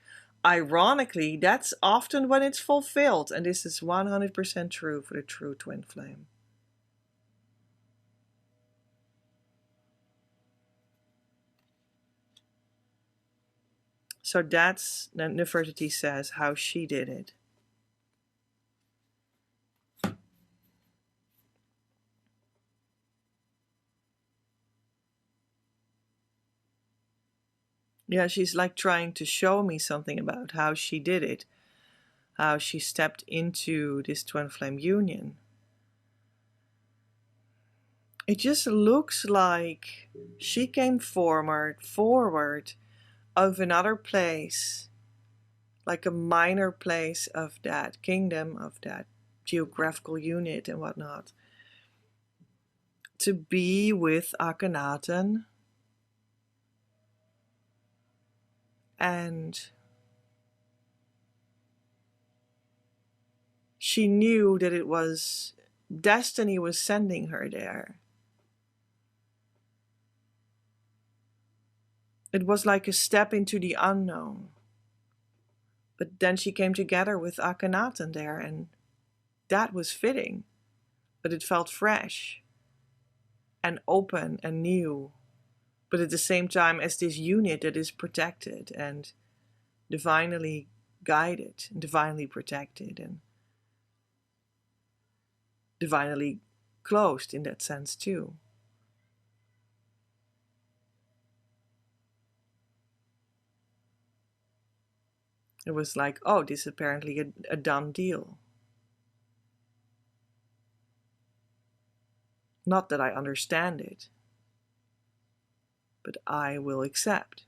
Ironically, that's often when it's fulfilled, and this is 100% true for the true twin flame. So that's, Nefertiti says, how she did it. Yeah, she's like trying to show me something about how she did it, how she stepped into this twin flame union. It just looks like she came forward of another place, like a minor place of that kingdom, of that geographical unit and whatnot, to be with Akhenaten. And she knew that it was destiny was sending her there. It was like a step into the unknown. But then she came together with Akhenaten there, and that was fitting. But it felt fresh and open and new, but at the same time as this unit that is protected and divinely guided, and divinely protected, and divinely closed in that sense too. It was like, oh, this is apparently a done deal. Not that I understand it, but I will accept.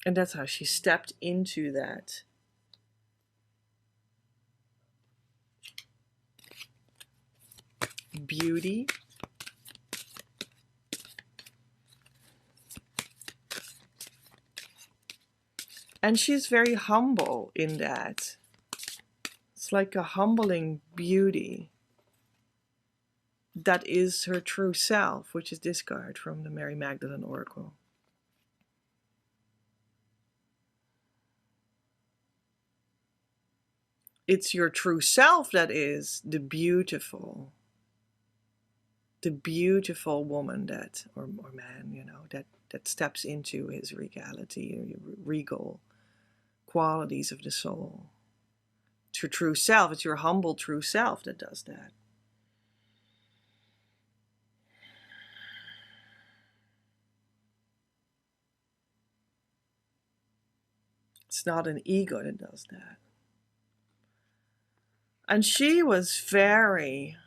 And that's how she stepped into that. Beauty. And she's very humble in that. It's like a humbling beauty. That is her true self, which is this card from the Mary Magdalene Oracle. It's your true self that is the beautiful woman that, or man, you know, that steps into his regality, regal qualities of the soul. It's your true self. It's your humble true self that does that. It's not an ego that does that. And she was very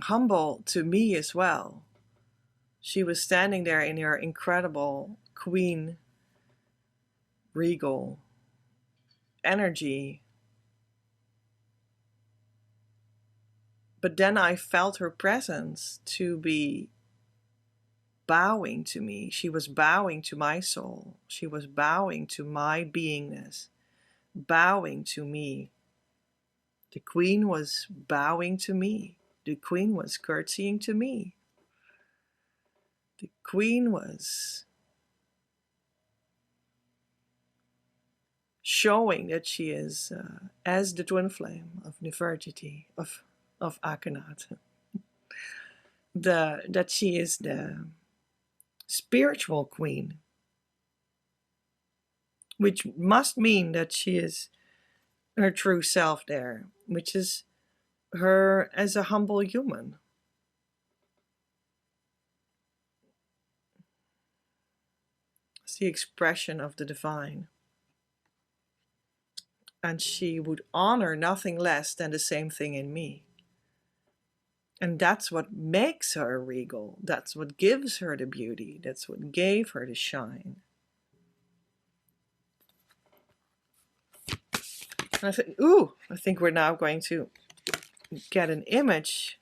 humble to me as well. She was standing there in her incredible queen regal energy. But then I felt her presence to be bowing to me. She was bowing to my soul. She was bowing to my beingness, bowing to me. The queen was bowing to me. The queen was curtsying to me. The queen was showing that she is as the twin flame of Nefertiti, of Akhenaten. That she is the spiritual queen, which must mean that she is her true self there, which is her as a humble human. It's the expression of the divine. And she would honor nothing less than the same thing in me. And that's what makes her regal. That's what gives her the beauty. That's what gave her the shine. And I think we're now going to get an image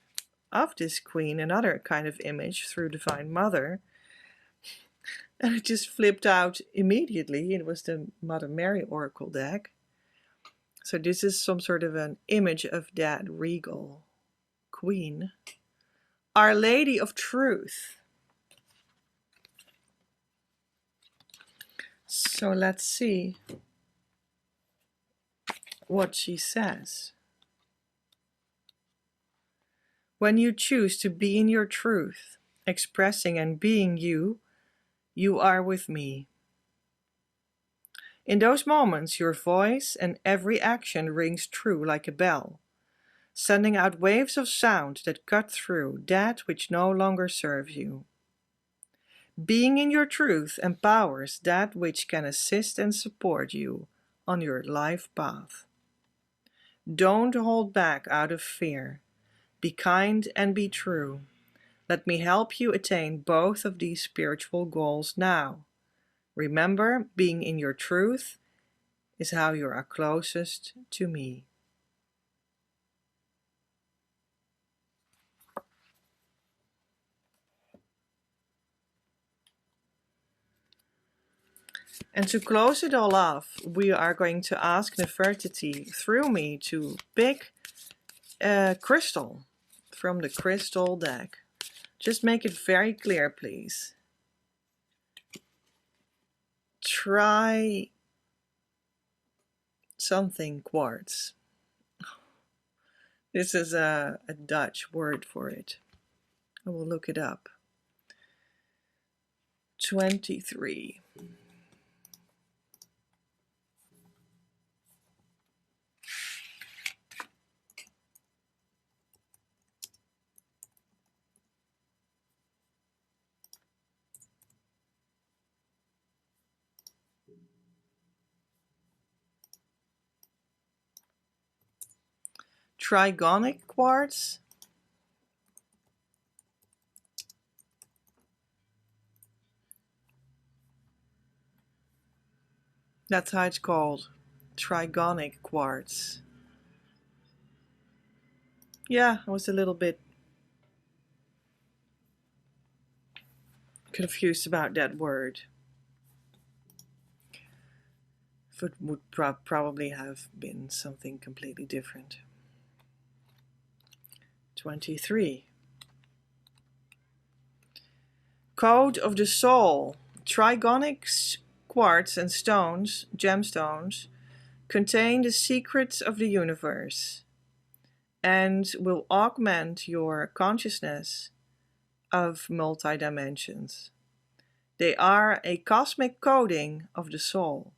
of this queen, another kind of image through Divine Mother. And it just flipped out immediately. It was the Mother Mary Oracle deck. So this is some sort of an image of that regal queen. Our Lady of Truth. So let's see what she says. When you choose to be in your truth, expressing and being you, you are with me. In those moments, your voice and every action rings true like a bell, sending out waves of sound that cut through that which no longer serves you. Being in your truth empowers that which can assist and support you on your life path. Don't hold back out of fear. Be kind and be true. Let me help you attain both of these spiritual goals now. Remember, being in your truth is how you are closest to me. And to close it all off, we are going to ask Nefertiti through me to pick a crystal from the crystal deck. Just make it very clear, please. Try something quartz. This is a Dutch word for it. I will look it up. 23. Trigonic quartz. That's how it's called. Trigonic quartz. Yeah, I was a little bit confused about that word. It would probably have been something completely different. 23. Code of the Soul. Trigonic quartz and stones, gemstones, contain the secrets of the universe and will augment your consciousness of multi-dimensions. They are a cosmic coding of the soul.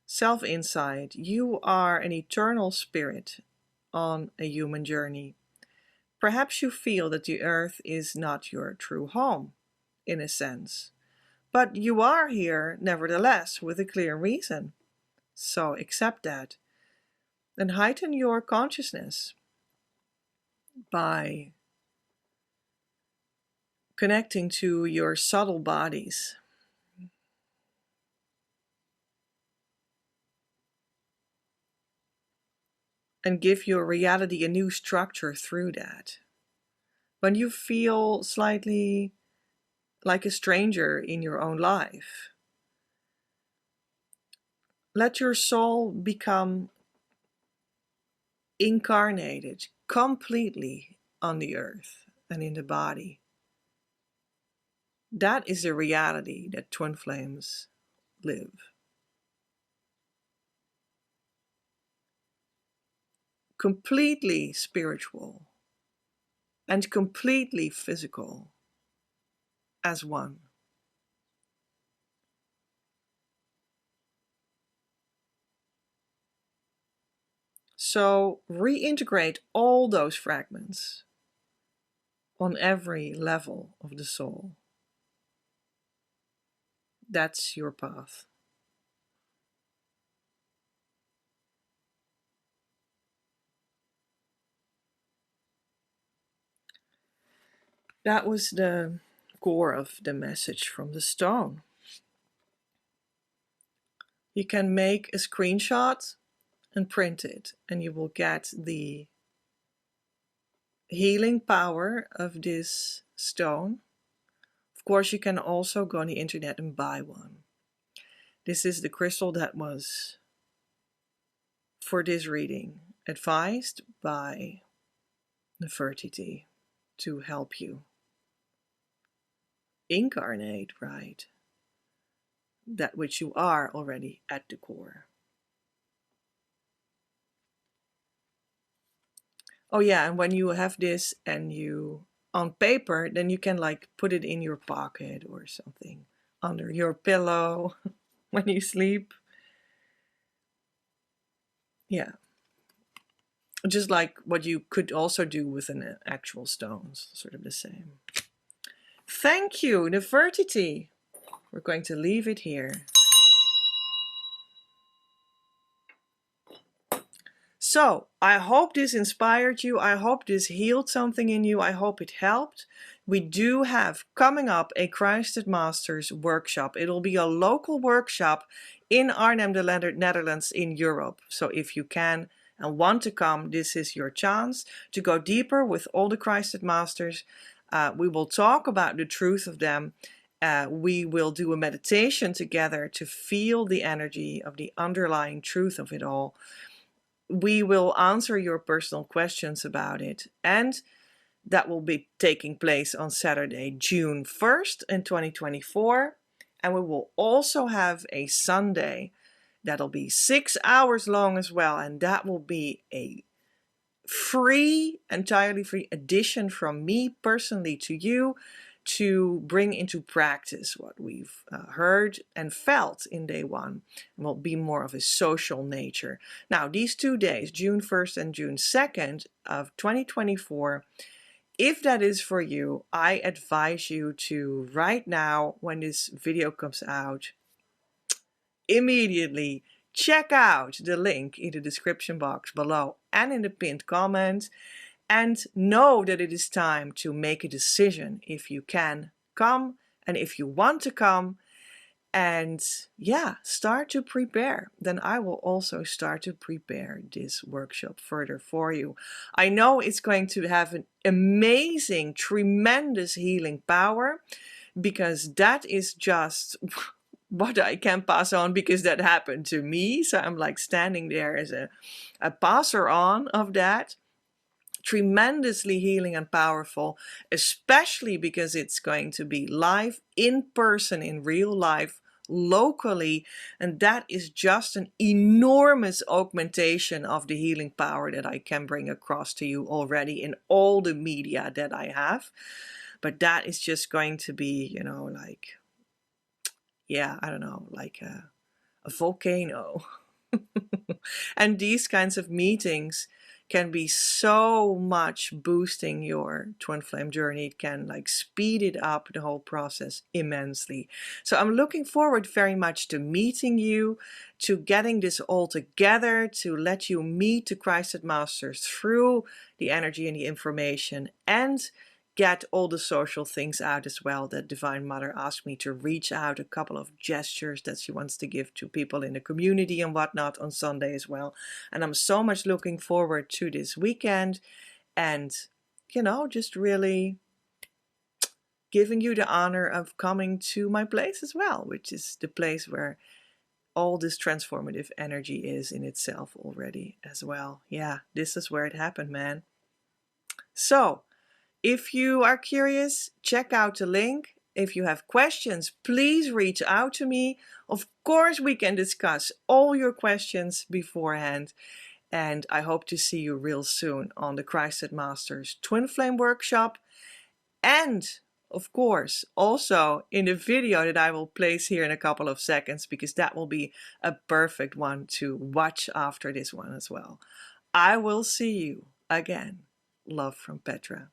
Self-insight. You are an eternal spirit on a human journey. Perhaps you feel that the earth is not your true home, in a sense. But you are here, nevertheless, with a clear reason. So accept that. And heighten your consciousness by connecting to your subtle bodies. And give your reality a new structure through that. When you feel slightly like a stranger in your own life, let your soul become incarnated completely on the earth and in the body. That is the reality that twin flames live. Completely spiritual and completely physical as one. So reintegrate all those fragments on every level of the soul. That's your path. That was the core of the message from the stone. You can make a screenshot and print it, and you will get the healing power of this stone. Of course, you can also go on the internet and buy one. This is the crystal that was, for this reading, advised by Nefertiti to help you incarnate, right? That which you are already at the core. Oh yeah, and when you have this and you on paper, then you can like put it in your pocket or something under your pillow when you sleep. Yeah. Just like what you could also do with an actual stone, sort of the same. Thank you, Nefertiti. We're going to leave it here. So, I hope this inspired you. I hope this healed something in you. I hope it helped. We do have coming up a Christed Masters workshop. It'll be a local workshop in Arnhem, the Netherlands, in Europe. So if you can and want to come, this is your chance to go deeper with all the Christed Masters. We will talk about the truth of them. We will do a meditation together to feel the energy of the underlying truth of it all. We will answer your personal questions about it, and that will be taking place on Saturday, June 1st in 2024. And we will also have a Sunday that'll be 6 hours long as well, and that will be a entirely free addition from me personally to you to bring into practice what we've heard and felt in day one. It will be more of a social nature. Now, these 2 days, June 1st and June 2nd of 2024, if that is for you, I advise you to right now, when this video comes out, immediately check out the link in the description box below and in the pinned comment, and know that it is time to make a decision if you can come and if you want to come. And yeah, start to prepare. Then I will also start to prepare this workshop further for you. I know it's going to have an amazing, tremendous healing power, because that is just what I can pass on, because that happened to me. So I'm like standing there as a passer on of that. Tremendously healing and powerful, especially because it's going to be live, in person, in real life, locally, and that is just an enormous augmentation of the healing power that I can bring across to you already in all the media that I have. But that is just going to be, you know, like, yeah, I don't know, like a volcano. And these kinds of meetings can be so much boosting your twin flame journey. It can like speed it up, the whole process, immensely. So I'm looking forward very much to meeting you, to getting this all together, to let you meet the Christed Masters through the energy and the information, and get all the social things out as well that Divine Mother asked me to reach out, a couple of gestures that she wants to give to people in the community and whatnot on Sunday as well. And I'm so much looking forward to this weekend, and, you know, just really giving you the honor of coming to my place as well, which is the place where all this transformative energy is in itself already as well. Yeah, this is where it happened, man. So, if you are curious, check out the link. If you have questions, please reach out to me. Of course, we can discuss all your questions beforehand. And I hope to see you real soon on the Christed Masters Twin Flame Workshop. And of course, also in the video that I will place here in a couple of seconds, because that will be a perfect one to watch after this one as well. I will see you again. Love from Petra.